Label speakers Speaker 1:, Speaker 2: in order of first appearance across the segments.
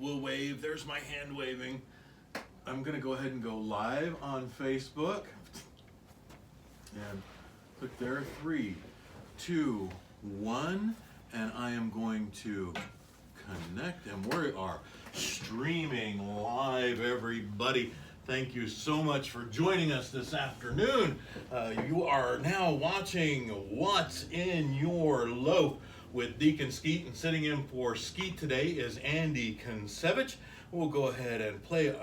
Speaker 1: will wave. There's my hand waving. I'm going to go ahead and go live on Facebook. And click there. 3, 2, 1. And I am going to connect. And we are streaming live, everybody. Thank you so much for joining us this afternoon. You are now watching What's in Your Loaf with Deacon Skeet, and sitting in for Skeet today is Andy Kinsevich. We'll go ahead and play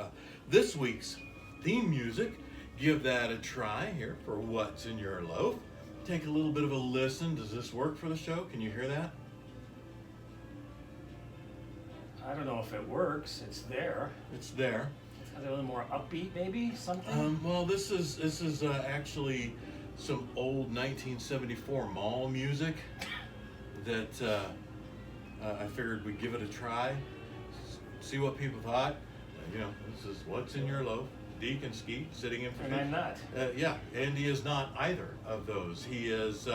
Speaker 1: this week's theme music. Give that a try here for What's in Your Loaf. Take a little bit of a listen. Does this work for the show? Can you hear that?
Speaker 2: I don't know if it works. It's there.
Speaker 1: It's there.
Speaker 2: Is it a little more upbeat, maybe? Something?
Speaker 1: Well, this is actually some old 1974 mall music that I figured we'd give it a try, see what people thought. This is What's in Your Loaf. Deacon Skeet sitting in for
Speaker 2: And I'm not.
Speaker 1: Yeah, Andy is not either of those. He is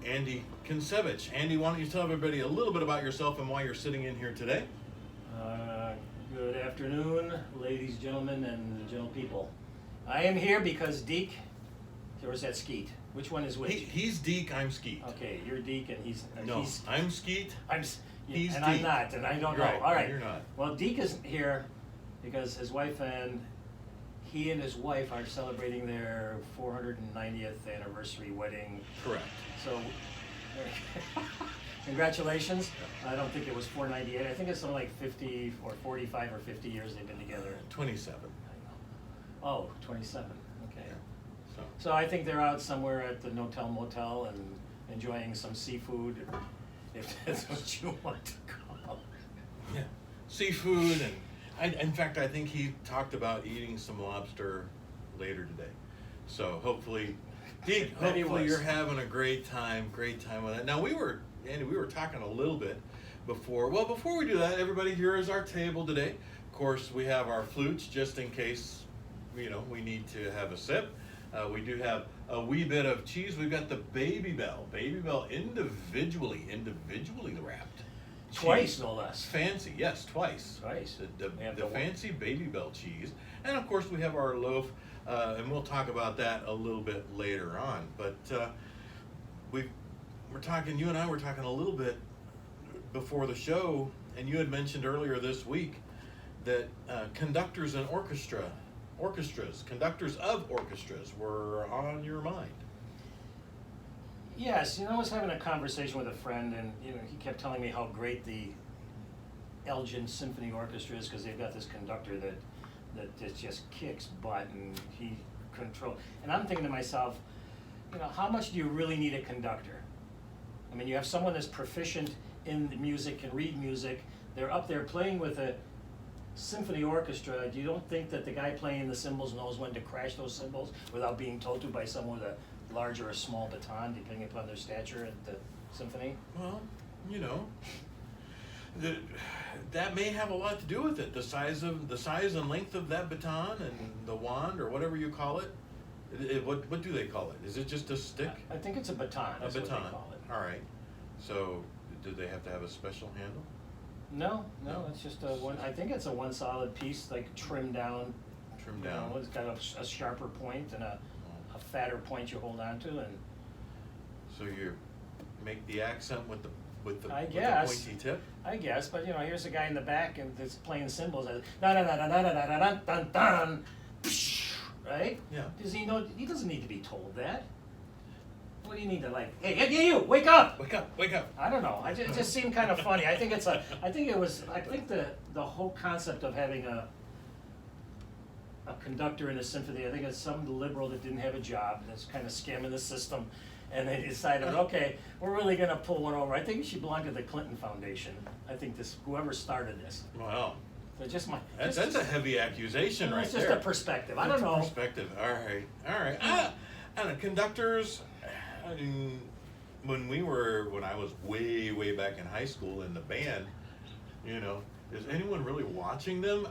Speaker 1: Andy Kinsevich. Andy, why don't you tell everybody a little bit about yourself and why you're sitting in here today?
Speaker 2: Good afternoon, ladies, gentlemen, and gentle people. I am here because Deke, or is that Skeet? Which one is which?
Speaker 1: He's Deke, I'm Skeet.
Speaker 2: Okay, you're Deke and he's...
Speaker 1: No, I'm Skeet. He's
Speaker 2: and
Speaker 1: Deke.
Speaker 2: I'm not, and I don't know.
Speaker 1: Right,
Speaker 2: All right.
Speaker 1: You're not.
Speaker 2: Well, Deke is here because his wife and he and his wife are celebrating their 490th anniversary wedding.
Speaker 1: Correct.
Speaker 2: So, congratulations. I don't think it was 498. I think it's something like 50 or 45 or 50 years they've been together.
Speaker 1: 27.
Speaker 2: Oh, 27. Okay.
Speaker 1: Yeah.
Speaker 2: So I think they're out somewhere at the Notel Motel and enjoying some seafood, if that's what you want to call it.
Speaker 1: Yeah. Seafood, and in fact, I think he talked about eating some lobster later today. So hopefully, Deke, hopefully you're having a great time with that. Now Andy, we were talking a little bit before. Well, before we do that, everybody, here is our table today. Of course, we have our flutes just in case, we need to have a sip. We do have a wee bit of cheese. We've got the Baby Bell individually wrapped.
Speaker 2: Twice,
Speaker 1: Cheese.
Speaker 2: no less.
Speaker 1: Fancy, yes, twice. The fancy Baby Bell cheese. And of course we have our loaf, and we'll talk about that a little bit later on. But you and I were talking a little bit before the show, and you had mentioned earlier this week that conductors of orchestras were on your mind.
Speaker 2: Yes, I was having a conversation with a friend, and he kept telling me how great the Elgin Symphony Orchestra is because they've got this conductor that just kicks butt and he controls. And I'm thinking to myself, how much do you really need a conductor? I mean, you have someone that's proficient in the music, can read music. They're up there playing with a symphony orchestra. You don't think that the guy playing the cymbals knows when to crash those cymbals without being told to by someone with a large or a small baton, depending upon their stature at the symphony?
Speaker 1: Well, that may have a lot to do with it. The size and length of that baton and the wand or whatever you call it. What do they call it? Is it just a stick?
Speaker 2: I think it's a baton.
Speaker 1: A baton.
Speaker 2: What they call it.
Speaker 1: All right. So, do they have to have a special handle?
Speaker 2: No. It's just I think it's a one solid piece, like trimmed down.
Speaker 1: Trimmed down.
Speaker 2: It's got a sharper point and a fatter point you hold on to, and
Speaker 1: so you make the accent with the pointy tip.
Speaker 2: I guess, but here's a guy in the back and that's playing cymbals. Dun, right?
Speaker 1: Yeah.
Speaker 2: Does he know? He doesn't need to be told that. What do you need to Hey, you! Wake up!
Speaker 1: Wake up!
Speaker 2: I don't know. It just seemed kind of funny. I think the whole concept of having a conductor in a symphony, I think it's some liberal that didn't have a job that's kind of scamming the system, and they decided, okay, we're really going to pull one over. I think it should belong to the Clinton Foundation. I think whoever started this.
Speaker 1: Wow.
Speaker 2: That's
Speaker 1: a heavy accusation right there.
Speaker 2: It's just a perspective. I don't know.
Speaker 1: Perspective. All right. I don't know, conductors. I mean, when I was way back in high school in the band, is anyone really watching them?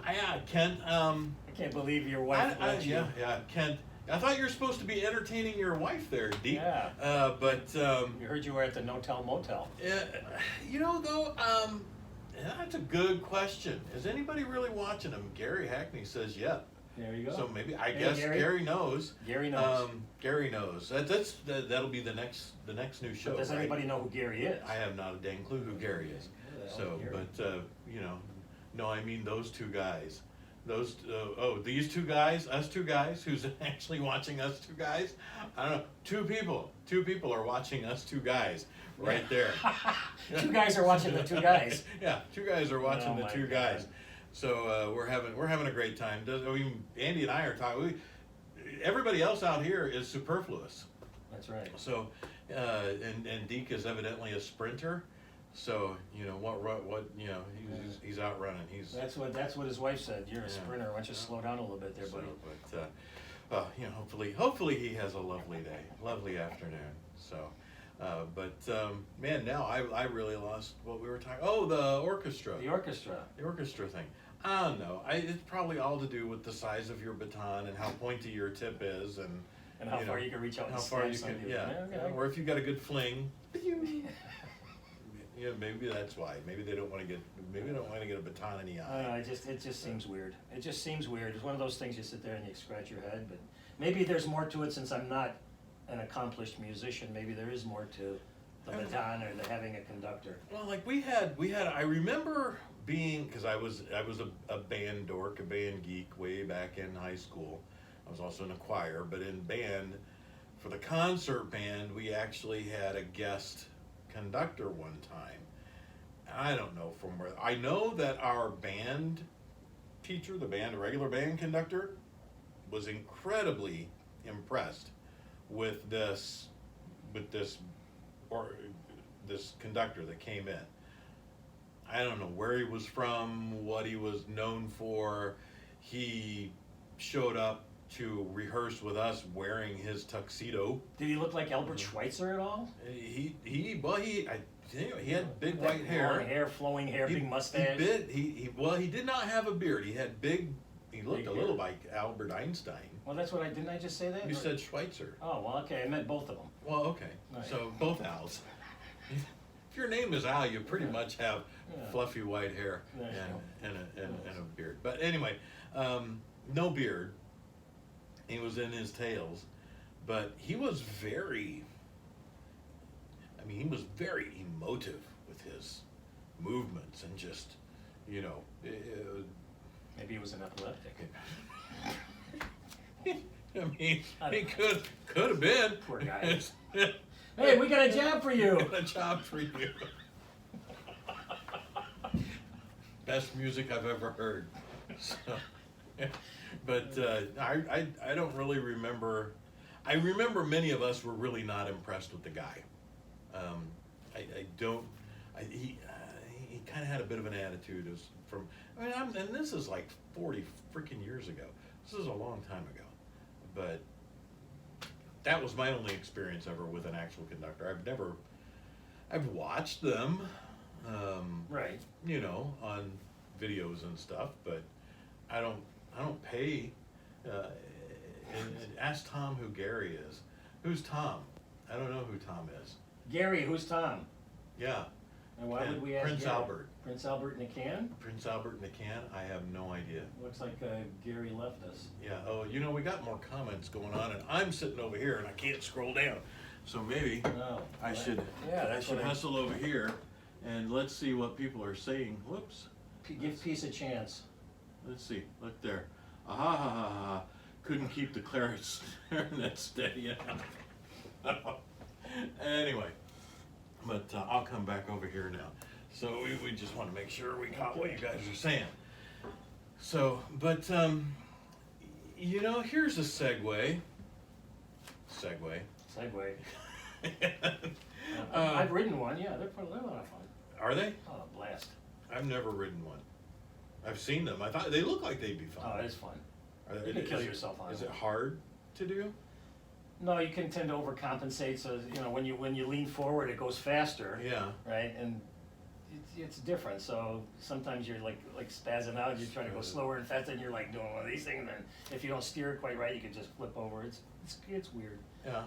Speaker 1: Kent.
Speaker 2: I can't believe your wife let you.
Speaker 1: Yeah, Kent. I thought you were supposed to be entertaining your wife there, Deke.
Speaker 2: Yeah.
Speaker 1: But
Speaker 2: you heard you were at the Notel Motel.
Speaker 1: Though, That's a good question. Is anybody really watching them? Gary Hackney says, yeah.
Speaker 2: There you go.
Speaker 1: So maybe, I
Speaker 2: Hey,
Speaker 1: guess
Speaker 2: Gary.
Speaker 1: Gary knows.
Speaker 2: Gary knows.
Speaker 1: Gary knows. That'll be the next new show.
Speaker 2: But does
Speaker 1: right?
Speaker 2: anybody know who Gary is?
Speaker 1: I have not a dang clue who Gary is.
Speaker 2: Who the hell
Speaker 1: So,
Speaker 2: is Gary?
Speaker 1: but you know, no, I mean those two guys. Those these two guys, us two guys, who's actually watching us two guys? I don't know. Two people are watching us two guys right there.
Speaker 2: Two guys are watching the two guys.
Speaker 1: Yeah, two guys are watching
Speaker 2: Oh
Speaker 1: the
Speaker 2: my
Speaker 1: two
Speaker 2: God.
Speaker 1: guys. So we're having a great time. I mean, Andy and I are talking. Everybody else out here is superfluous.
Speaker 2: That's right.
Speaker 1: So, and Deke is evidently a sprinter. So you know what you know he's out running.
Speaker 2: That's what his wife said. You're a
Speaker 1: Yeah.
Speaker 2: sprinter. Why don't you slow down a little bit there,
Speaker 1: So,
Speaker 2: buddy?
Speaker 1: but you know, hopefully he has a lovely day, lovely afternoon. So, man, now I really lost what we were talking. Oh, the orchestra.
Speaker 2: The orchestra.
Speaker 1: The orchestra thing. I don't know. It's probably all to do with the size of your baton and how pointy your tip is, and
Speaker 2: And how
Speaker 1: you
Speaker 2: far
Speaker 1: know,
Speaker 2: you can reach out
Speaker 1: how
Speaker 2: and
Speaker 1: far
Speaker 2: stab
Speaker 1: you can,
Speaker 2: somebody.
Speaker 1: yeah.
Speaker 2: Okay.
Speaker 1: Or if you got a good fling. Yeah, maybe that's why. Maybe they don't want to get. Maybe they don't want to get a baton in the eye.
Speaker 2: It just seems weird. It just seems weird. It's one of those things you sit there and you scratch your head, but maybe there's more to it since I'm not an accomplished musician. Maybe there is more to the baton or the having a conductor.
Speaker 1: Well, like we had. I remember being, because I was a band dork, a band geek way back in high school. I was also in a choir, but in band, for the concert band, we actually had a guest conductor one time. I don't know from where. I know that our band teacher, the regular band conductor, was incredibly impressed with this conductor that came in. I don't know where he was from, what he was known for. He showed up to rehearse with us wearing his tuxedo.
Speaker 2: Did he look like Albert Schweitzer at all?
Speaker 1: He had big white hair.
Speaker 2: Long hair, flowing hair, big mustache.
Speaker 1: He did not have a beard. He had he looked
Speaker 2: Big
Speaker 1: a little like Albert Einstein.
Speaker 2: Well, that's what didn't I just say that?
Speaker 1: You
Speaker 2: Or-
Speaker 1: said Schweitzer.
Speaker 2: Oh, well, okay, I meant both of them.
Speaker 1: Well, okay.
Speaker 2: Right.
Speaker 1: So both Als. If your name is Al, you pretty much have
Speaker 2: Yeah.
Speaker 1: fluffy white hair
Speaker 2: There you
Speaker 1: and a beard. But anyway, no beard. He was in his tails, but he was very emotive with his movements and just, you know,
Speaker 2: Maybe he was an epileptic.
Speaker 1: I mean, he could have been.
Speaker 2: Poor guy. Hey, we got a job for you.
Speaker 1: Got a job for you. Best music I've ever heard. So, but I don't really remember. I remember many of us were really not impressed with the guy. He kind of had a bit of an attitude and this is like 40 freaking years ago. This is a long time ago, but that was my only experience ever with an actual conductor. I've watched them,
Speaker 2: Right.
Speaker 1: you know, on videos and stuff, but I don't pay. And ask Tom who Gary is. Who's Tom? I don't know who Tom is.
Speaker 2: Gary, who's Tom?
Speaker 1: Yeah,
Speaker 2: And why
Speaker 1: And
Speaker 2: would we ask
Speaker 1: Prince
Speaker 2: Gary?
Speaker 1: Albert.
Speaker 2: Prince Albert in a can?
Speaker 1: Prince Albert in a can. I have no idea.
Speaker 2: Looks like Gary left us.
Speaker 1: Yeah. Oh, you know, we got more comments going on, and I'm sitting over here, and I can't scroll down. So maybe
Speaker 2: No.
Speaker 1: I should.
Speaker 2: Yeah,
Speaker 1: I
Speaker 2: that's
Speaker 1: should
Speaker 2: what
Speaker 1: hustle over here, and let's see what people are saying. Whoops.
Speaker 2: Give peace a chance.
Speaker 1: Let's see. Look there. Ah ha ha ha ha. Couldn't keep the clarinet steady enough. Anyway, but I'll come back over here now. So we just want to make sure we got what you guys are saying. So, but you know, here's a segue.
Speaker 2: Segway.
Speaker 1: Uh,
Speaker 2: I've ridden one, yeah, they're a lot of fun.
Speaker 1: Are they?
Speaker 2: Oh, blast.
Speaker 1: I've never ridden one. I've seen them. I thought they look like they'd be fun.
Speaker 2: Oh, it's fun.
Speaker 1: Are
Speaker 2: You
Speaker 1: they-
Speaker 2: can kill
Speaker 1: is-
Speaker 2: yourself on
Speaker 1: Is
Speaker 2: it.
Speaker 1: it hard to do?
Speaker 2: No, you can tend to overcompensate, so, you know, when you lean forward, it goes faster.
Speaker 1: Yeah.
Speaker 2: Right, and it's different, so sometimes you're like spazzing out, you're trying to go slower and faster, and you're like doing one of these things, and then if you don't steer it quite right, you can just flip over. It's weird.
Speaker 1: Yeah.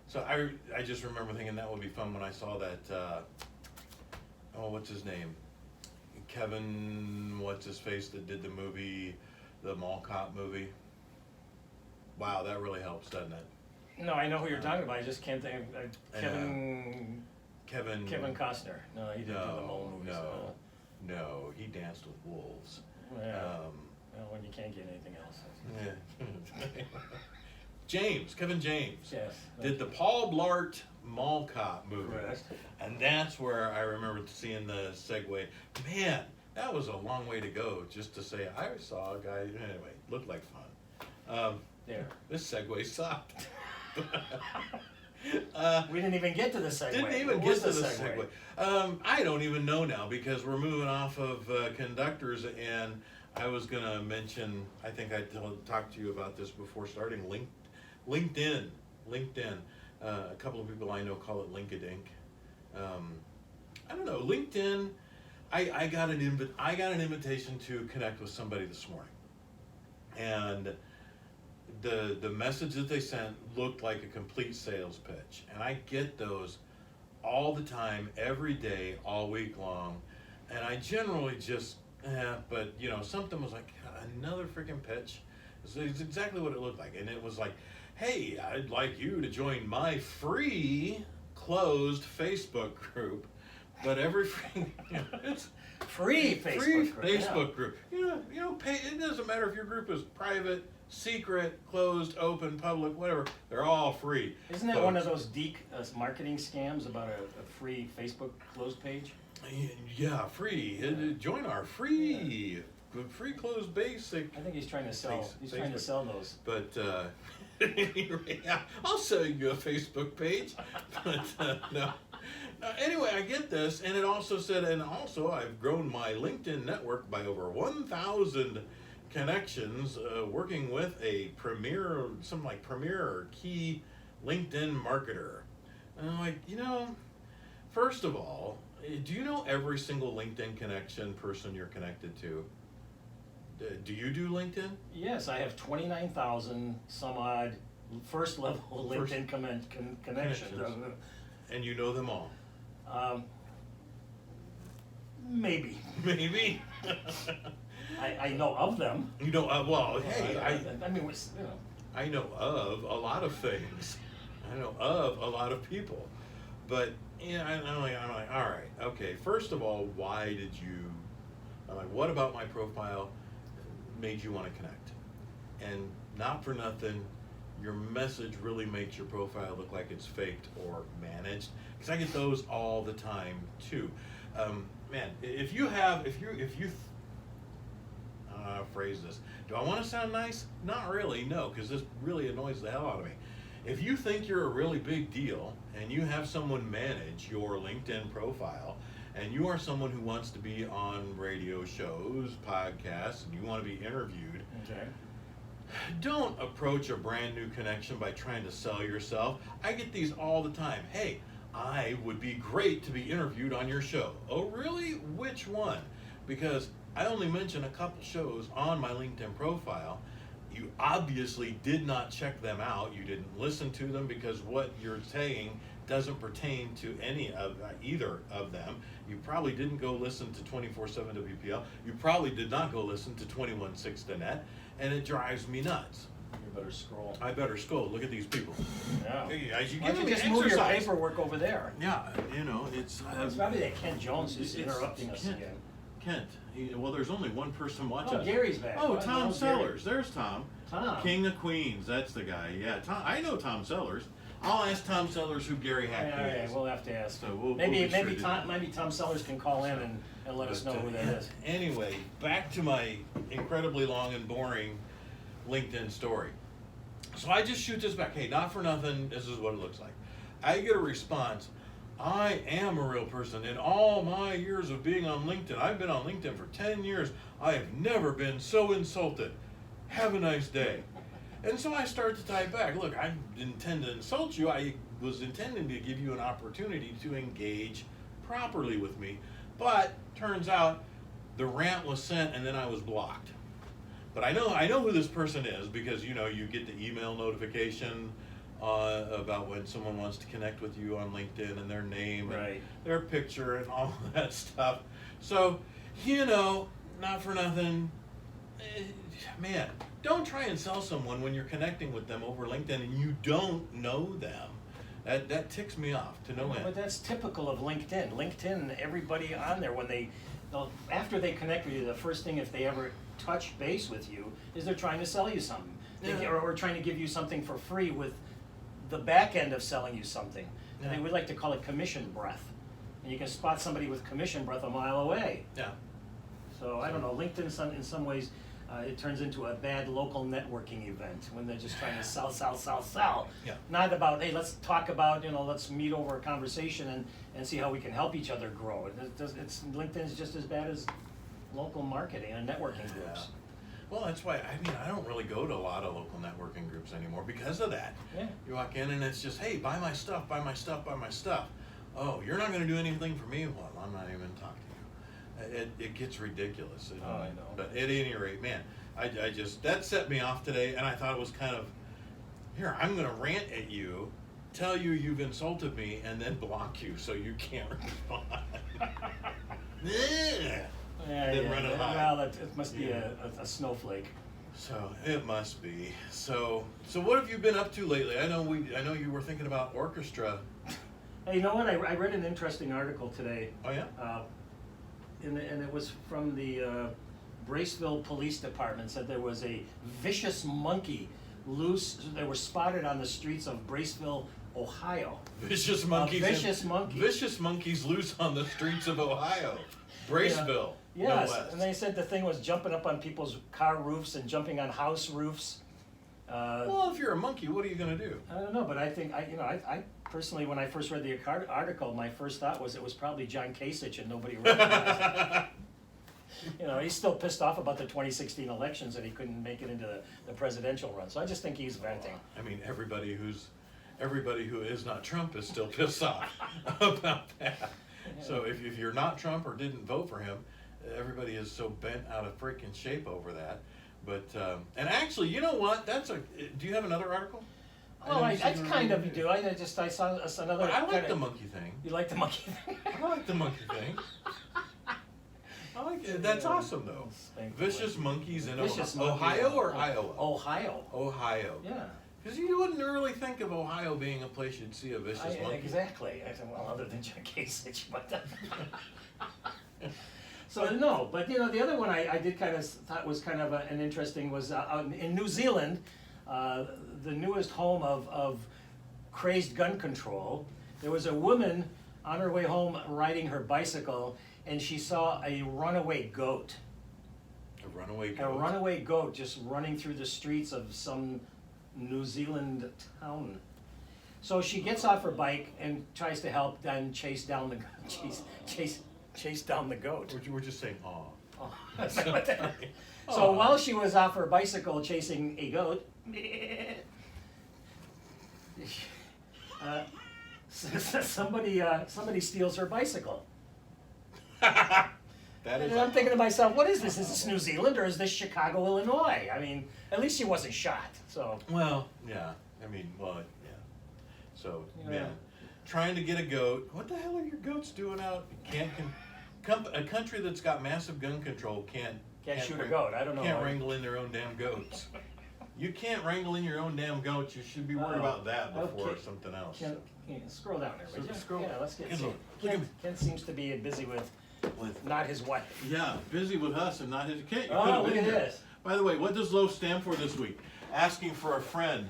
Speaker 1: So I just remember thinking that would be fun when I saw that, what's his name? Kevin, what's his face, that did the movie, the Mall Cop movie. Wow, that really helps, doesn't it?
Speaker 2: No, I know who you're talking about. I just can't think of
Speaker 1: Kevin
Speaker 2: Costner. No, he didn't do the mole movies.
Speaker 1: No, he danced with wolves.
Speaker 2: Yeah. Well, when you can't get anything else.
Speaker 1: Yeah. Kevin James,
Speaker 2: Yes.
Speaker 1: did the Paul Blart Mall Cop movie.
Speaker 2: Correct.
Speaker 1: And that's where I remember seeing the segue. Man, that was a long way to go just to say, I saw a guy, anyway, looked like fun.
Speaker 2: There.
Speaker 1: This segue sucked.
Speaker 2: We didn't even get to the segue.
Speaker 1: Didn't even
Speaker 2: What
Speaker 1: get
Speaker 2: was
Speaker 1: to the segue. I don't even know now because we're moving off of conductors, and I was going to mention, I think I talked to you about this before starting, LinkedIn. A couple of people I know call it Linkadink. I don't know, LinkedIn, I got an invitation to connect with somebody this morning. And the message that they sent looked like a complete sales pitch. And I get those all the time, every day, all week long. And I generally just, but you know, something was like, another freaking pitch. It's exactly what it looked like. And it was like, hey, I'd like you to join my free closed Facebook group. But every it's
Speaker 2: Free Facebook group.
Speaker 1: You know, pay, it doesn't matter if your group is private, secret, closed, open, public, whatever. They're all free.
Speaker 2: Isn't that one of those marketing scams about a free Facebook closed page?
Speaker 1: Yeah, free. Join our free closed basic.
Speaker 2: I think he's trying to sell. He's
Speaker 1: Facebook.
Speaker 2: trying to sell those.
Speaker 1: But yeah, I'll sell you a Facebook page. But no. Anyway, I get this, and it also said, and also I've grown my LinkedIn network by over 1,000 connections, working with a premier or key LinkedIn marketer. And I'm like, you know, first of all, do you know every single LinkedIn connection person you're connected to? Do you do LinkedIn?
Speaker 2: Yes, I have 29,000 some odd first level LinkedIn connections.
Speaker 1: And you know them all?
Speaker 2: Maybe.
Speaker 1: Maybe.
Speaker 2: I know of them.
Speaker 1: You know, well, hey,
Speaker 2: I mean, you know.
Speaker 1: I know of a lot of things. I know of a lot of people. But, yeah, I'm like, all right, okay. First of all, why did you, I'm like, what about my profile made you want to connect? And not for nothing, your message really makes your profile look like it's faked or managed. Because I get those all the time too. Man, if you phrase this, do I want to sound nice? Not really, no, because this really annoys the hell out of me. If you think you're a really big deal and you have someone manage your LinkedIn profile, and you are someone who wants to be on radio shows, podcasts, and you want to be interviewed,
Speaker 2: Okay.
Speaker 1: don't approach a brand new connection by trying to sell yourself. I get these all the time. Hey, I would be great to be interviewed on your show. Oh, really? Which one? Because I only mention a couple shows on my LinkedIn profile. You obviously did not check them out. You didn't listen to them because what you're saying doesn't pertain to any of either of them. You probably didn't go listen to 24/7 WPL. You probably did not go listen to 216.net, and it drives me nuts.
Speaker 2: You better scroll.
Speaker 1: I better scroll. Look at these people.
Speaker 2: Yeah.
Speaker 1: Hey, as you
Speaker 2: Why
Speaker 1: give
Speaker 2: don't
Speaker 1: me
Speaker 2: you just move your
Speaker 1: exercise.
Speaker 2: paperwork over there?
Speaker 1: Yeah, you know, it's
Speaker 2: Probably that Kent Jones is
Speaker 1: it's
Speaker 2: interrupting us
Speaker 1: Kent.
Speaker 2: again.
Speaker 1: Kent. Well, there's only one person watching.
Speaker 2: Oh, Gary's back.
Speaker 1: Oh,
Speaker 2: I
Speaker 1: Tom
Speaker 2: know
Speaker 1: Sellers. There's Tom.
Speaker 2: Tom.
Speaker 1: King of Queens. That's the guy. Yeah, Tom. I know Tom Sellers. I'll ask Tom Sellers who Gary
Speaker 2: All
Speaker 1: Hackney
Speaker 2: right,
Speaker 1: is.
Speaker 2: we'll have to ask.
Speaker 1: So we'll
Speaker 2: maybe
Speaker 1: be sure to-
Speaker 2: maybe Tom Sellers can call in and let us know who that is.
Speaker 1: Anyway, back to my incredibly long and boring LinkedIn story. So I just shoot this back. Hey, not for nothing, this is what it looks like. I get a response. I am a real person. In all my years of being on LinkedIn, I've been on LinkedIn for 10 years. I have never been so insulted. Have a nice day. And so I start to type back. Look, I didn't intend to insult you. I was intending to give you an opportunity to engage properly with me. But turns out the rant was sent and then I was blocked. But I know who this person is because, you know, you get the email notification about when someone wants to connect with you on LinkedIn and their name and
Speaker 2: Right.
Speaker 1: their picture and all that stuff. So You know, not for nothing. Man, don't try and sell someone when you're connecting with them over LinkedIn and you don't know them. That ticks me off to no end.
Speaker 2: But that's typical of LinkedIn. LinkedIn, everybody on there, after they connect with you, the first thing, if they ever touch base with you, is they're trying to sell you something.
Speaker 1: Yeah.
Speaker 2: Or trying to give you something for free with the back end of selling you something.
Speaker 1: Yeah.
Speaker 2: And we like to call it commission breath. And you can spot somebody with commission breath a mile away.
Speaker 1: Yeah.
Speaker 2: So I don't know, LinkedIn in some ways, it turns into a bad local networking event when they're just trying to sell.
Speaker 1: Yeah.
Speaker 2: Not about, hey, let's talk about, let's meet over a conversation and see how we can help each other grow. LinkedIn's just as bad as local marketing and networking groups.
Speaker 1: Well, that's why, I don't really go to a lot of local networking groups anymore because of that.
Speaker 2: Yeah.
Speaker 1: You walk in and it's just, hey, buy my stuff. Oh, you're not going to do anything for me? Well, I'm not even talking to you. It gets ridiculous.
Speaker 2: I know.
Speaker 1: But at any rate, man, I just, that set me off today, and I thought it was kind of, here, I'm going to rant at you, tell you you've insulted me, and then block you so you can't respond. Then run and hide.
Speaker 2: Well, it must be a snowflake.
Speaker 1: So it must be. So what have you been up to lately? I know you were thinking about orchestra.
Speaker 2: Hey, you know what? I read an interesting article today.
Speaker 1: Oh yeah.
Speaker 2: And it was from the Braceville Police Department. Said there was a vicious monkey loose. They were spotted on the streets of Braceville, Ohio.
Speaker 1: Vicious monkeys.
Speaker 2: Vicious monkeys.
Speaker 1: Vicious monkeys loose on the streets of Ohio. Braceville.
Speaker 2: Yes,
Speaker 1: no less.
Speaker 2: and they said the thing was jumping up on people's car roofs and jumping on house roofs.
Speaker 1: Well, if you're a monkey, what are you going to do?
Speaker 2: I don't know, but I think I personally, when I first read the article, my first thought was it was probably John Kasich and nobody recognized it. He's still pissed off about the 2016 elections and he couldn't make it into the presidential run. So I just think he's venting.
Speaker 1: I mean, everybody who is not Trump is still pissed off about that.
Speaker 2: Yeah.
Speaker 1: So if you're not Trump or didn't vote for him, everybody is so bent out of freaking shape over that. But and actually, you know what? Do you have another article?
Speaker 2: Oh, I kind of do. I saw another.
Speaker 1: But I like the monkey thing.
Speaker 2: You like the monkey thing?
Speaker 1: I like the monkey thing. I like it. That's awesome though. Vicious monkeys in Ohio or Iowa?
Speaker 2: Ohio.
Speaker 1: Ohio.
Speaker 2: Yeah.
Speaker 1: Because you wouldn't really think of Ohio being a place you'd see a vicious monkey.
Speaker 2: Exactly. I said, well, other than John Kasich, but. So no, but the other one I did kind of thought was kind of an interesting was in New Zealand, the newest home of crazed gun control. There was a woman on her way home riding her bicycle, and she saw a runaway goat.
Speaker 1: A runaway goat?
Speaker 2: A runaway goat just running through the streets of some New Zealand town. So she gets off her bike and tries to help, then chase down the goat.
Speaker 1: We're just saying, aw.
Speaker 2: Oh. So while she was off her bicycle chasing a goat, somebody steals her bicycle. And I'm thinking to myself, what is this? Is this New Zealand or is this Chicago, Illinois? I mean, at least she wasn't shot. So.
Speaker 1: Well, yeah. Yeah. So, man, trying to get a goat. What the hell are your goats doing out? A country that's got massive gun control can't
Speaker 2: shoot a goat. I don't know.
Speaker 1: Can't wrangle in their own damn goats. You can't wrangle in your own damn goats. You should be worried about that before something else.
Speaker 2: Scroll down there, would you?
Speaker 1: Scroll.
Speaker 2: Yeah, let's get.
Speaker 1: Ken
Speaker 2: seems to be busy with not his wife.
Speaker 1: Yeah, busy with us and not his.
Speaker 2: Look at this.
Speaker 1: By the way, what does Loaf stand for this week? Asking for a friend.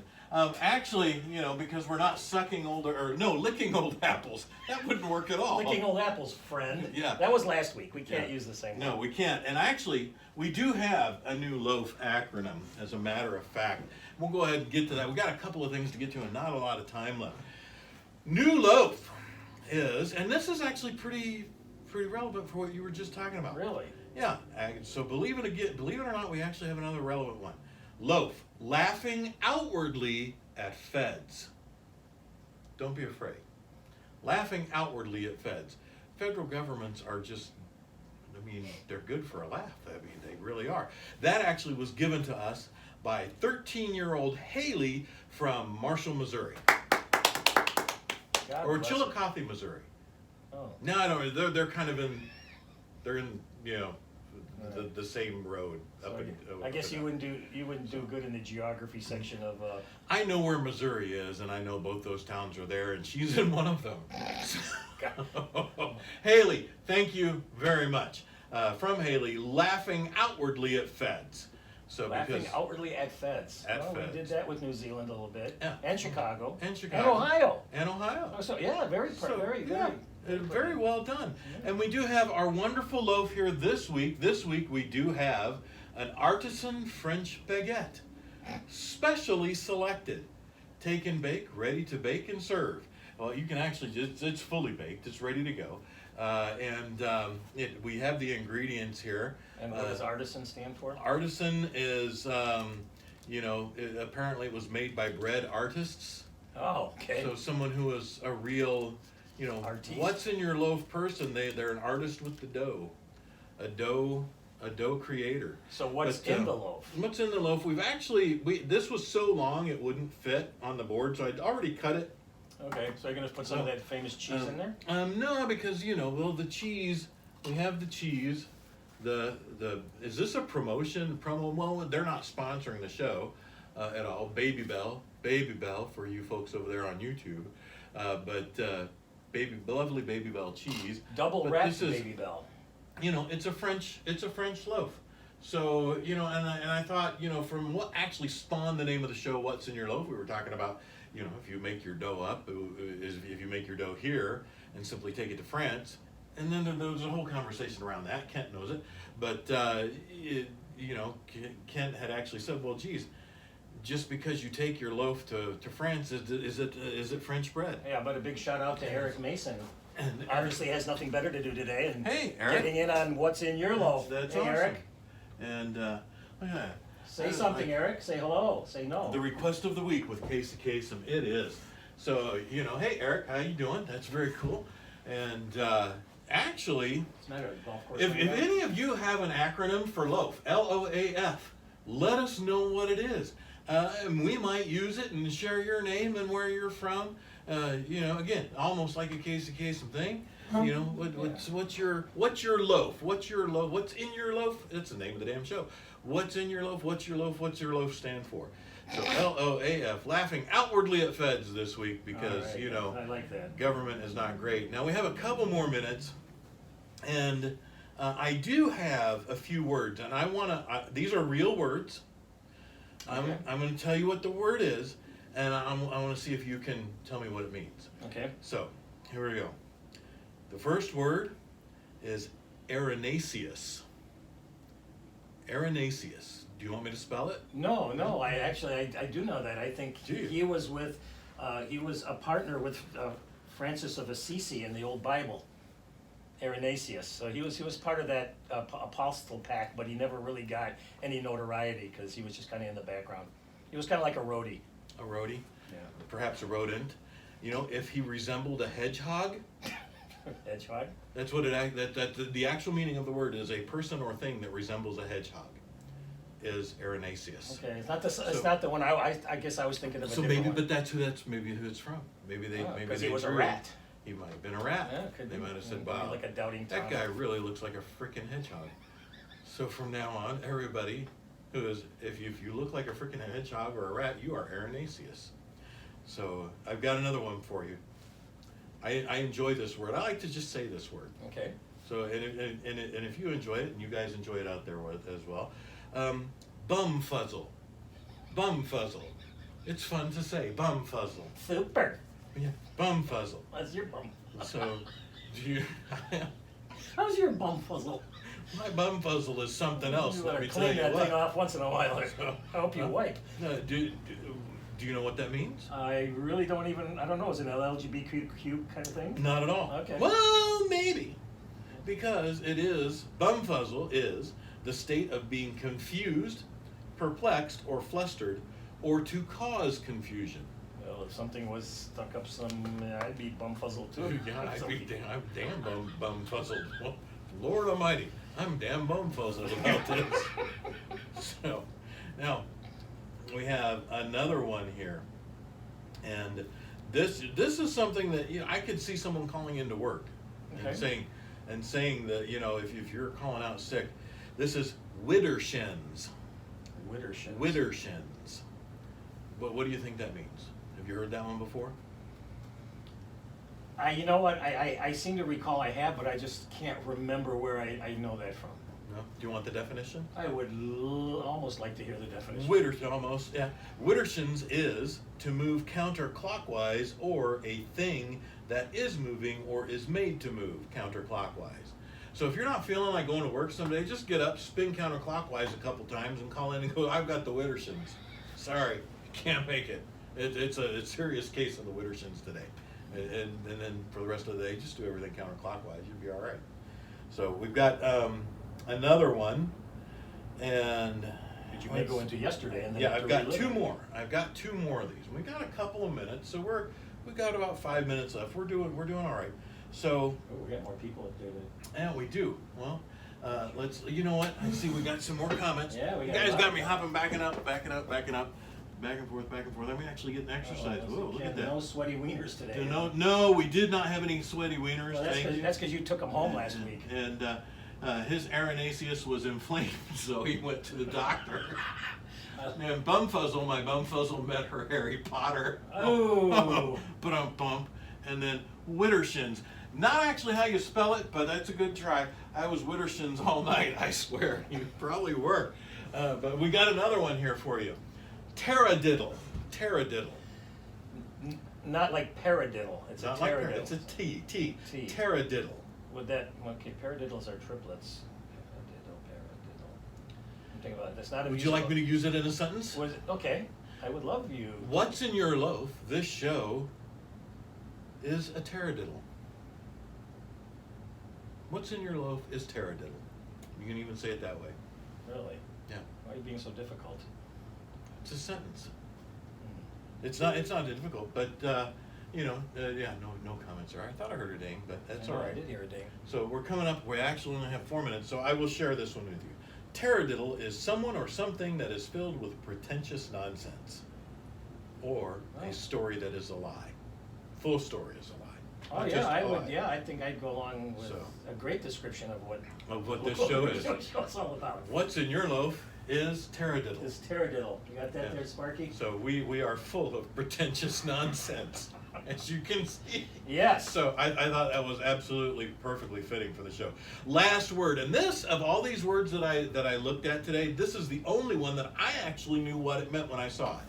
Speaker 1: Actually, because we're not licking old apples. That wouldn't work at all.
Speaker 2: Licking old apples, friend.
Speaker 1: Yeah.
Speaker 2: That was last week. We can't use the same.
Speaker 1: No, we can't. And actually, we do have a new Loaf acronym, as a matter of fact. We'll go ahead and get to that. We've got a couple of things to get to and not a lot of time left. New Loaf is, and this is actually pretty relevant for what you were just talking about.
Speaker 2: Really?
Speaker 1: Yeah. So believe it or not, we actually have another relevant one. Loaf, laughing outwardly at feds. Don't be afraid. Laughing outwardly at feds. Federal governments are just, they're good for a laugh. They really are. That actually was given to us by 13-year-old Haley from Marshall, Missouri.
Speaker 2: God
Speaker 1: or
Speaker 2: bless
Speaker 1: Chillicothe, Missouri.
Speaker 2: Oh.
Speaker 1: No, I don't know. They're kind of they're in, the same road up
Speaker 2: So
Speaker 1: and.
Speaker 2: I guess
Speaker 1: up
Speaker 2: you
Speaker 1: and
Speaker 2: wouldn't do good in the geography section of.
Speaker 1: I know where Missouri is, and I know both those towns are there, and she's in one of them. Haley, thank you very much. From Haley, laughing outwardly at feds. So
Speaker 2: Laughing
Speaker 1: because
Speaker 2: outwardly at feds.
Speaker 1: At
Speaker 2: well,
Speaker 1: feds.
Speaker 2: We did that with New Zealand a little bit,
Speaker 1: Yeah.
Speaker 2: and Chicago,
Speaker 1: And
Speaker 2: and Ohio.
Speaker 1: and Ohio.
Speaker 2: Oh, so yeah, very,
Speaker 1: So,
Speaker 2: very,
Speaker 1: yeah, very well done. And we do have our wonderful loaf here this week. This week we do have an artisan French baguette, specially selected. Take and bake, ready to bake and serve. Well, you can actually it's fully baked. It's ready to go. We have the ingredients here.
Speaker 2: And what does artisan stand for?
Speaker 1: Artisan is, apparently it was made by bread artists.
Speaker 2: Oh, okay.
Speaker 1: So someone who is a real,
Speaker 2: Artiste.
Speaker 1: what's in your loaf person? They're an artist with the dough, a dough creator.
Speaker 2: So what's
Speaker 1: But,
Speaker 2: in the loaf?
Speaker 1: What's in the loaf? This was so long it wouldn't fit on the board, so I'd already cut it.
Speaker 2: Okay, so you're gonna put some of that famous cheese in there?
Speaker 1: No, because the cheese. We have the cheese. Is this a promo? Well, they're not sponsoring the show at all. Baby Bell for you folks over there on YouTube, lovely Baby Bell cheese.
Speaker 2: Double
Speaker 1: But
Speaker 2: wrapped
Speaker 1: this is-
Speaker 2: Baby Bell.
Speaker 1: It's a French loaf. So and I thought from what actually spawned the name of the show, What's in Your Loaf? We were talking about if you make your dough up, if you make your dough here and simply take it to France. And then there was a whole conversation around that. Kent knows it, but Kent had actually said, "Well, geez, just because you take your loaf to France, is it French bread?"
Speaker 2: Yeah, but a big shout out to Eric Mason.
Speaker 1: And
Speaker 2: Obviously has nothing better to do today, and
Speaker 1: Hey, Eric.
Speaker 2: getting in on what's in your loaf.
Speaker 1: That's
Speaker 2: hey,
Speaker 1: awesome.
Speaker 2: Eric,
Speaker 1: And look at that.
Speaker 2: say something, Eric. Say hello. Say no.
Speaker 1: The request of the week with Casey Kasem, it is. So hey Eric, how you doing? That's very cool. And actually,
Speaker 2: It's not a golf course.
Speaker 1: if
Speaker 2: right now.
Speaker 1: any of you have an acronym for loaf, LOAF, let us know what it is. And we might use it and share your name and where you're from. Again, almost like a Casey Kasem thing. What's your loaf? What's your loaf? What's in your loaf? That's the name of the damn show. What's in your loaf? What's your loaf? What's your loaf stand for? So LOAF, laughing outwardly at feds this week because
Speaker 2: All right, I like that.
Speaker 1: government is not great. Now we have a couple more minutes, and I do have a few words, and I want to. These are real words.
Speaker 2: Okay.
Speaker 1: I'm going to tell you what the word is, and I want to see if you can tell me what it means.
Speaker 2: Okay.
Speaker 1: So here we go. The first word is Erinaceus. Erinaceus. Do you want me to spell it?
Speaker 2: No, I do know that. I think
Speaker 1: Do you?
Speaker 2: he was a partner with Francis of Assisi in the Old Bible, Irenaeus. So he was part of that apostle pack, but he never really got any notoriety because he was just kind of in the background. He was kind of like a roadie.
Speaker 1: A roadie?
Speaker 2: Yeah.
Speaker 1: Perhaps a rodent. If he resembled a hedgehog,
Speaker 2: Hedgehog.
Speaker 1: that's what the actual meaning of the word is: a person or thing that resembles a hedgehog is Erinaceus.
Speaker 2: Okay, it's not the one I guess I was thinking of.
Speaker 1: So maybe, but that's who it's from. Maybe they maybe
Speaker 2: because
Speaker 1: they
Speaker 2: he was a
Speaker 1: drew-
Speaker 2: rat.
Speaker 1: He might have been a rat.
Speaker 2: Yeah, could
Speaker 1: They
Speaker 2: be.
Speaker 1: might have said,
Speaker 2: Maybe
Speaker 1: "Wow,
Speaker 2: like a doubting
Speaker 1: that
Speaker 2: Tom."
Speaker 1: guy really looks like a freaking hedgehog." So from now on, everybody if you look like a freaking hedgehog or a rat, you are Erinaceus. So I've got another one for you. I enjoy this word. I like to just say this word.
Speaker 2: Okay.
Speaker 1: So and if you enjoy it, and you guys enjoy it out there as well, bumfuzzle. Bumfuzzle. It's fun to say. Bumfuzzle.
Speaker 2: Super.
Speaker 1: Yeah. Bumfuzzle.
Speaker 2: That's your bum.
Speaker 1: So, do you?
Speaker 2: How's your bum fuzzle?
Speaker 1: My bumfuzzle is something else.
Speaker 2: You
Speaker 1: Let
Speaker 2: better
Speaker 1: me tell
Speaker 2: clean
Speaker 1: you
Speaker 2: that
Speaker 1: what.
Speaker 2: thing off once in a while. I hope you wipe.
Speaker 1: Do you know what that means?
Speaker 2: I really don't even. I don't know. Is it an LGBTQ kind of thing?
Speaker 1: Not at all.
Speaker 2: Okay.
Speaker 1: Well, maybe. Because bumfuzzle is the state of being confused, perplexed, or flustered, or to cause confusion.
Speaker 2: Well, if something was stuck up I'd be bumfuzzled too.
Speaker 1: Yeah, I'm damn bumfuzzled. Well, Lord Almighty, I'm damn bumfuzzled about this. So, now, we have another one here. And this is something that I could see someone calling into work
Speaker 2: Okay.
Speaker 1: and saying that if you're calling out sick, This is widdershins.
Speaker 2: Widdershins.
Speaker 1: Widdershins. What do you think that means? Have you heard that one before?
Speaker 2: You know what? I seem to recall I have, but I just can't remember where I know that from.
Speaker 1: No? Do you want the definition?
Speaker 2: I would almost like to hear the definition.
Speaker 1: Almost, yeah. Widdershins is to move counterclockwise, or a thing that is moving or is made to move counterclockwise. So if you're not feeling like going to work someday, just get up, spin counterclockwise a couple times, and call in and go, I've got the Widdershins. Sorry, can't make it. It's a serious case of the Widdershins today. And then for the rest of the day, just do everything counterclockwise. You'll be all right. So we've got another one. And
Speaker 2: Did you may go into yesterday and then
Speaker 1: yeah,
Speaker 2: have
Speaker 1: I've
Speaker 2: to
Speaker 1: got
Speaker 2: relive
Speaker 1: two
Speaker 2: it.
Speaker 1: more. I've got two more of these. We got a couple of minutes, so we've got about 5 minutes left. We're doing all right. So
Speaker 2: Oh, we got more people up there.
Speaker 1: yeah, we do. Well, let's. You know what? I see we got some more comments.
Speaker 2: Yeah, we
Speaker 1: you
Speaker 2: got a
Speaker 1: guys
Speaker 2: lot.
Speaker 1: got me hopping, backing up, back and forth. I'm actually getting exercise. Whoa, look at that.
Speaker 2: No sweaty wieners today.
Speaker 1: No, we did not have any sweaty wieners.
Speaker 2: Well, that's because you took them home last week.
Speaker 1: And his Arenaceus was inflamed, so he went to the doctor. And Bumfuzzle, my Bumfuzzle met her Harry Potter.
Speaker 2: Oh.
Speaker 1: Bump. And then Widdershins. Not actually how you spell it, but that's a good try. I was Widdershins all night, I swear. You probably were. But we got another one here for you. Taradiddle.
Speaker 2: Not like paradiddle. It's
Speaker 1: Not
Speaker 2: a
Speaker 1: like
Speaker 2: taradiddle.
Speaker 1: it's a T.
Speaker 2: T.
Speaker 1: Taradiddle.
Speaker 2: With that, okay, paradiddles are triplets. Paradiddle. I'm thinking about it. That's not a
Speaker 1: Would you like me
Speaker 2: musical.
Speaker 1: to use it in a sentence?
Speaker 2: Was it? Okay. I would love you.
Speaker 1: What's in your loaf? This show is a taradiddle. What's in your loaf is taradiddle. You can even say it that way.
Speaker 2: Really?
Speaker 1: Yeah.
Speaker 2: Why are you being so difficult?
Speaker 1: It's a sentence.
Speaker 2: Hmm.
Speaker 1: It's not difficult, but yeah, no comments there. I thought I heard a ding, but that's all
Speaker 2: I
Speaker 1: right.
Speaker 2: did hear a ding.
Speaker 1: So we're coming up. We actually only have 4 minutes, so I will share this one with you. Taradiddle is someone or something that is filled with pretentious nonsense, or
Speaker 2: Oh.
Speaker 1: a story that is a lie. Full story is a lie.
Speaker 2: Oh
Speaker 1: Not
Speaker 2: yeah,
Speaker 1: just
Speaker 2: I
Speaker 1: a
Speaker 2: would.
Speaker 1: lie.
Speaker 2: Yeah, I think I'd go along with
Speaker 1: So.
Speaker 2: a great description of what
Speaker 1: This show is.
Speaker 2: show's all about.
Speaker 1: What's in your loaf is taradiddle.
Speaker 2: This taradiddle. You got that
Speaker 1: Yeah.
Speaker 2: there, Sparky?
Speaker 1: So we are full of pretentious nonsense, as you can see.
Speaker 2: Yes.
Speaker 1: So I thought that was absolutely perfectly fitting for the show. Last word, and this, of all these words that I looked at today, this is the only one that I actually knew what it meant when I saw it.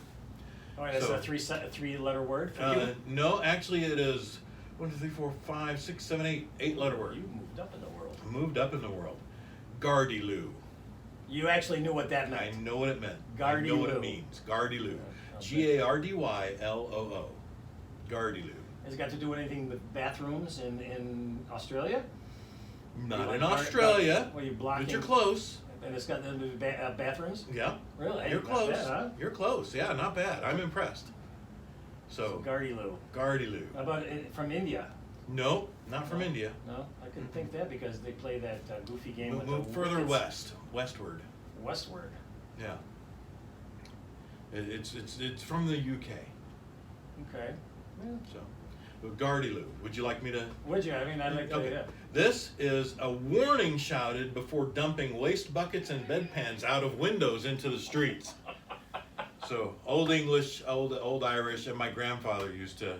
Speaker 2: All right, that's
Speaker 1: So-
Speaker 2: a three-letter word for you.
Speaker 1: No, actually it is 1, 2, 3, 4, 5, 6, 7, 8, 8-letter word.
Speaker 2: You moved up in the world.
Speaker 1: Moved up in the world. Gardyloo.
Speaker 2: You actually knew what that
Speaker 1: I
Speaker 2: meant.
Speaker 1: know what it meant. I know what
Speaker 2: Gardyloo.
Speaker 1: it means. Gardyloo.
Speaker 2: Okay.
Speaker 1: Gardyloo. Gardyloo.
Speaker 2: Has it got to do with anything with bathrooms in Australia?
Speaker 1: Not
Speaker 2: You
Speaker 1: in
Speaker 2: like
Speaker 1: Australia,
Speaker 2: where you're blocking,
Speaker 1: but you're close.
Speaker 2: And it's got to do with bathrooms?
Speaker 1: Yeah.
Speaker 2: Really?
Speaker 1: You're
Speaker 2: Not
Speaker 1: close.
Speaker 2: bad, huh?
Speaker 1: You're close. Yeah, not bad. I'm impressed. So,
Speaker 2: Gardyloo.
Speaker 1: Gardyloo.
Speaker 2: How about from India?
Speaker 1: No, not from
Speaker 2: No?
Speaker 1: India.
Speaker 2: No, I couldn't think that because they play that goofy game with
Speaker 1: Move
Speaker 2: the
Speaker 1: further
Speaker 2: wickets.
Speaker 1: westward.
Speaker 2: Westward.
Speaker 1: Yeah. It's from the UK.
Speaker 2: Okay. Yeah.
Speaker 1: So, Gardyloo. Would you like me to?
Speaker 2: Would you? I mean, I'd like to.
Speaker 1: Okay.
Speaker 2: Yeah.
Speaker 1: This is a warning shouted before dumping waste buckets and bedpans out of windows into the streets. So old English, old Irish, and my grandfather used to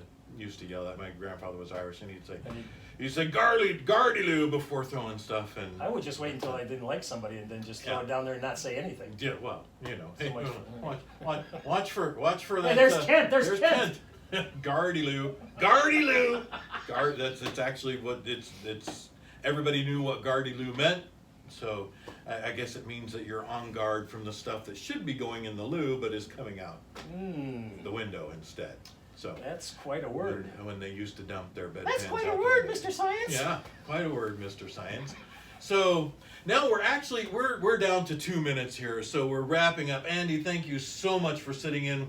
Speaker 1: yell that. My grandfather was Irish, and he'd say Gardyloo before throwing stuff. And
Speaker 2: I would just wait until I didn't like somebody and then just throw
Speaker 1: Yeah.
Speaker 2: it down there and not say anything.
Speaker 1: yeah, well, you know,
Speaker 2: So much
Speaker 1: watch for that.
Speaker 2: Hey, there's Kent. There's Kent.
Speaker 1: Gardyloo. It's actually what it's. Everybody knew what Gardyloo meant, so I guess it means that you're on guard from the stuff that should be going in the loo but is coming out the window instead. So
Speaker 2: That's quite a word.
Speaker 1: when they used to dump their bedpans.
Speaker 2: That's quite a
Speaker 1: out the
Speaker 2: word,
Speaker 1: window.
Speaker 2: Mr. Science.
Speaker 1: Yeah, quite a word, Mr. Science. So now we're down to 2 minutes here, so we're wrapping up. Andy, thank you so much for sitting in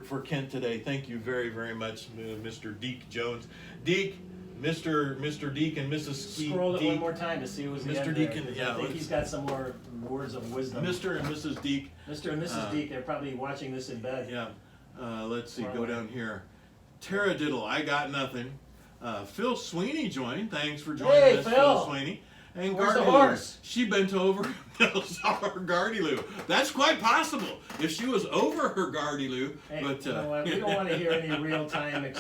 Speaker 1: for Kent today. Thank you very, very much, Mr. Deke Jones. Deke, Mr. Deke and Mrs.
Speaker 2: Scroll it
Speaker 1: Deke.
Speaker 2: one more time to see who's the
Speaker 1: Mr.
Speaker 2: end there,
Speaker 1: Deacon,
Speaker 2: 'cause
Speaker 1: yeah,
Speaker 2: I think
Speaker 1: let's-
Speaker 2: he's got some more words of wisdom.
Speaker 1: Mr. and Mrs. Deke.
Speaker 2: Mr. and Mrs. Deke, they're probably watching this in bed.
Speaker 1: Yeah. Let's see.
Speaker 2: Far
Speaker 1: Go
Speaker 2: away.
Speaker 1: down here. Taradiddle. I got nothing. Phil Sweeney joined. Thanks for joining
Speaker 2: Hey,
Speaker 1: us,
Speaker 2: Phil.
Speaker 1: Sweeney. And
Speaker 2: Where's the
Speaker 1: Gardy-Loo,
Speaker 2: horse?
Speaker 1: she bent over and saw her Gardy-Loo. That's quite possible if she was over her Gardy-Loo.
Speaker 2: Hey,
Speaker 1: But
Speaker 2: you know what? We don't want to hear any real-time.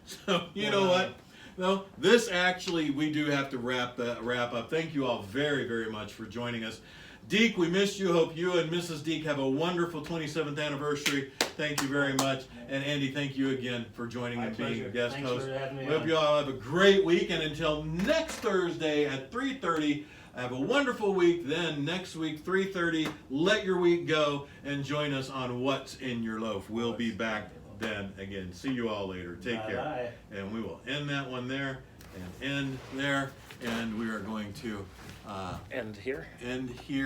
Speaker 1: so, you know what? No, this actually, we do have to wrap up. Thank you all very, very much for joining us. Deke, we missed you. Hope you and Mrs. Deke have a wonderful 27th anniversary. Thank you very much. And Andy, thank you again for joining and being a guest
Speaker 2: Thanks
Speaker 1: host.
Speaker 2: for having me
Speaker 1: We hope
Speaker 2: on.
Speaker 1: you all have a great week. And until next Thursday at 3:30, have a wonderful week. Then next week, 3:30, let your week go and join us on What's in Your Loaf. We'll be back then again. See you all later. Take care.
Speaker 2: Bye-bye.
Speaker 1: And we will end that one there and end there. And we are going to
Speaker 2: And here.
Speaker 1: end here.